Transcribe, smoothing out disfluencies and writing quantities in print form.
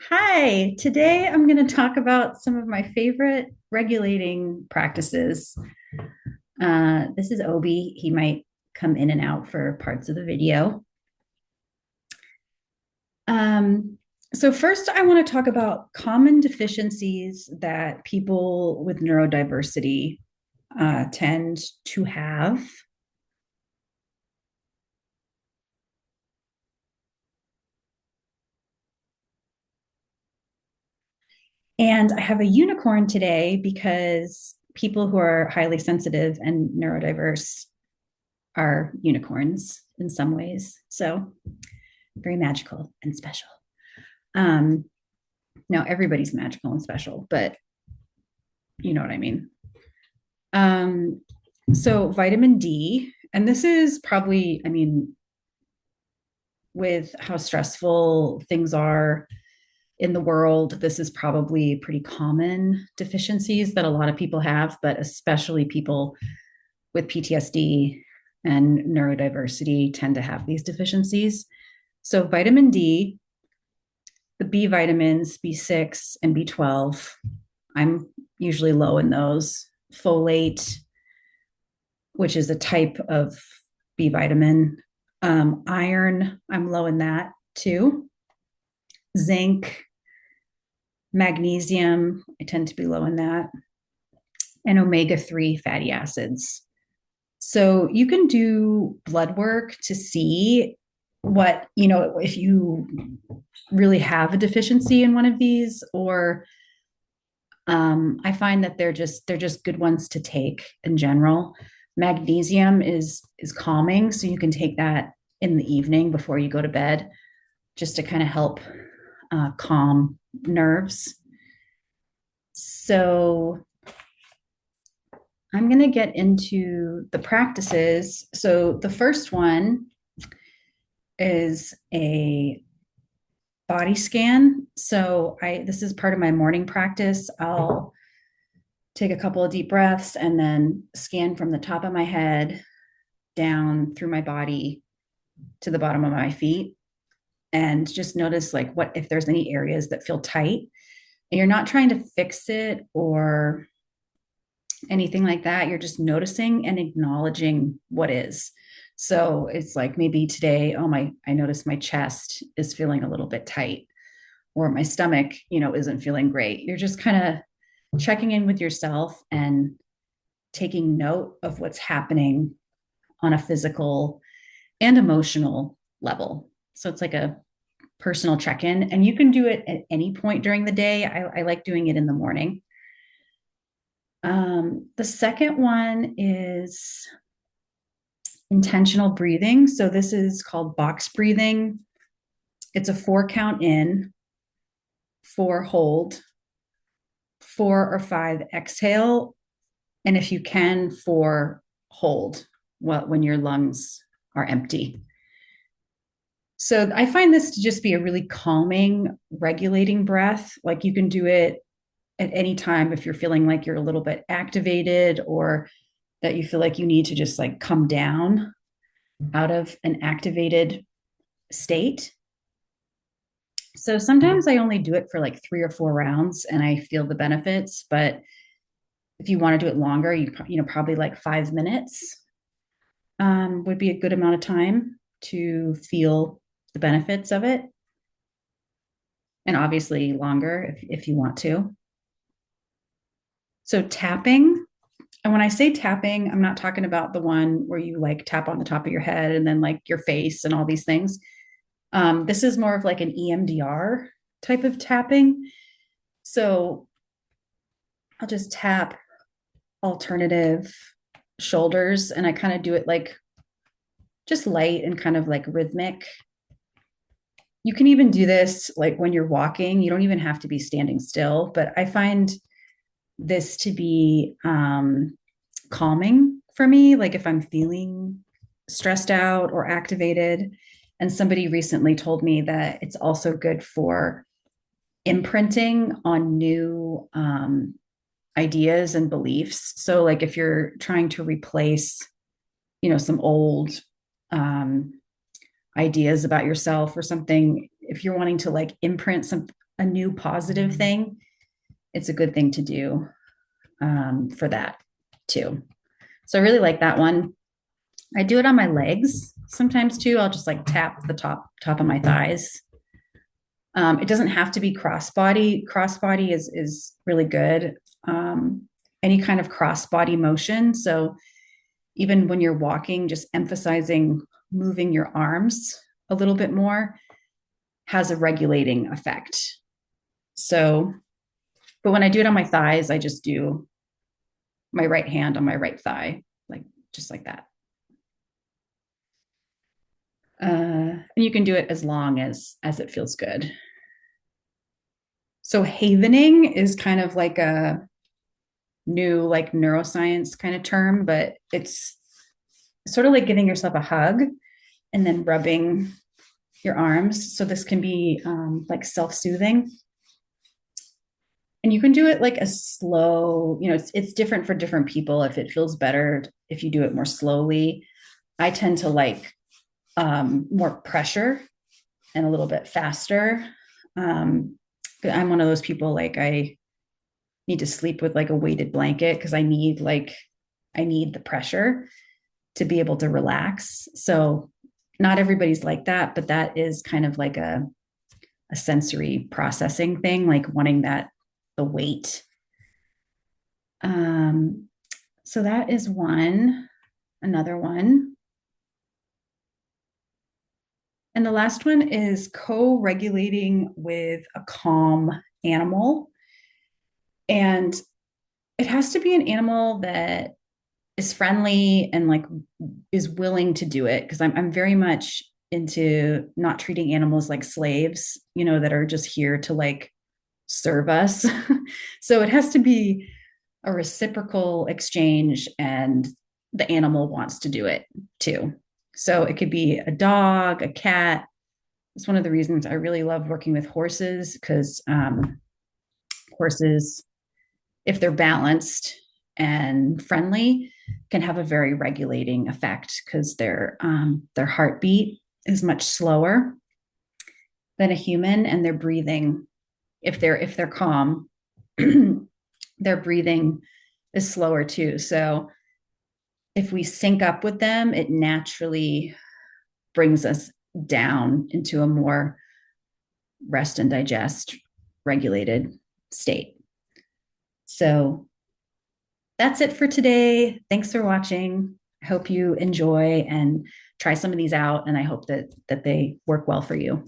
Hi, today I'm going to talk about some of my favorite regulating practices. This is Obi. He might come in and out for parts of the video. Um, so, first, I want to talk about common deficiencies that people with neurodiversity tend to have. And I have a unicorn today because people who are highly sensitive and neurodiverse are unicorns in some ways. So, very magical and special. Um, Now, everybody's magical and special, but you know what I mean. Um, so, vitamin D, and this is probably, I mean, with how stressful things are in the world, this is probably pretty common deficiencies that a lot of people have, but especially people with PTSD and neurodiversity tend to have these deficiencies. So, vitamin D, the B vitamins, B6 and B12, I'm usually low in those. Folate, which is a type of B vitamin. Iron, I'm low in that too. Zinc, magnesium, I tend to be low in that. And omega-3 fatty acids. So you can do blood work to see what, if you really have a deficiency in one of these, or I find that they're just good ones to take in general. Magnesium is calming, so you can take that in the evening before you go to bed, just to kind of help calm nerves. So I'm going to get into the practices. So the first one is a body scan. So I this is part of my morning practice. I'll take a couple of deep breaths and then scan from the top of my head down through my body to the bottom of my feet and just notice like what if there's any areas that feel tight. And you're not trying to fix it or anything like that. You're just noticing and acknowledging what is. So it's like maybe today, oh my, I noticed my chest is feeling a little bit tight or my stomach, isn't feeling great. You're just kind of checking in with yourself and taking note of what's happening on a physical and emotional level. So it's like a personal check in, and you can do it at any point during the day. I like doing it in the morning. The second one is intentional breathing. So this is called box breathing. It's a 4 count in, 4 hold, 4 or 5 exhale, and if you can, 4 hold when your lungs are empty. So I find this to just be a really calming, regulating breath. Like you can do it at any time if you're feeling like you're a little bit activated or that you feel like you need to just like come down out of an activated state. So sometimes I only do it for like 3 or 4 rounds and I feel the benefits, but if you want to do it longer, probably like 5 minutes would be a good amount of time to feel the benefits of it, and obviously longer if you want to. So tapping, and when I say tapping, I'm not talking about the one where you like tap on the top of your head and then like your face and all these things. This is more of like an EMDR type of tapping. So I'll just tap alternative shoulders and I kind of do it like just light and kind of like rhythmic. You can even do this like when you're walking. You don't even have to be standing still, but I find this to be calming for me. Like if I'm feeling stressed out or activated. And somebody recently told me that it's also good for imprinting on new ideas and beliefs. So, like if you're trying to replace, some old ideas about yourself or something, if you're wanting to like imprint a new positive thing, it's a good thing to do for that too. So I really like that one. I do it on my legs sometimes too. I'll just like tap the top of my thighs. It doesn't have to be crossbody. Crossbody is really good. Any kind of crossbody motion. So even when you're walking, just emphasizing moving your arms a little bit more has a regulating effect. So, but when I do it on my thighs, I just do my right hand on my right thigh, like just like that. And you can do it as long as it feels good. So havening is kind of like a new like neuroscience kind of term, but it's sort of like giving yourself a hug and then rubbing your arms. So this can be like self-soothing. And you can do it like a slow, it's different for different people. If it feels better, if you do it more slowly, I tend to like more pressure and a little bit faster. I'm one of those people, like I need to sleep with like a weighted blanket because I need the pressure to be able to relax. So not everybody's like that, but that is kind of like a sensory processing thing, like wanting the weight. So that is another one. And the last one is co-regulating with a calm animal. And it has to be an animal that is friendly and like is willing to do it. Because I'm very much into not treating animals like slaves, that are just here to like serve us. So it has to be a reciprocal exchange and the animal wants to do it too. So it could be a dog, a cat. It's one of the reasons I really love working with horses because horses, if they're balanced and friendly, can have a very regulating effect because their heartbeat is much slower than a human, and their breathing, if they're calm, their breathing is slower too. So if we sync up with them, it naturally brings us down into a more rest and digest regulated state. So that's it for today. Thanks for watching. I hope you enjoy and try some of these out, and I hope that they work well for you.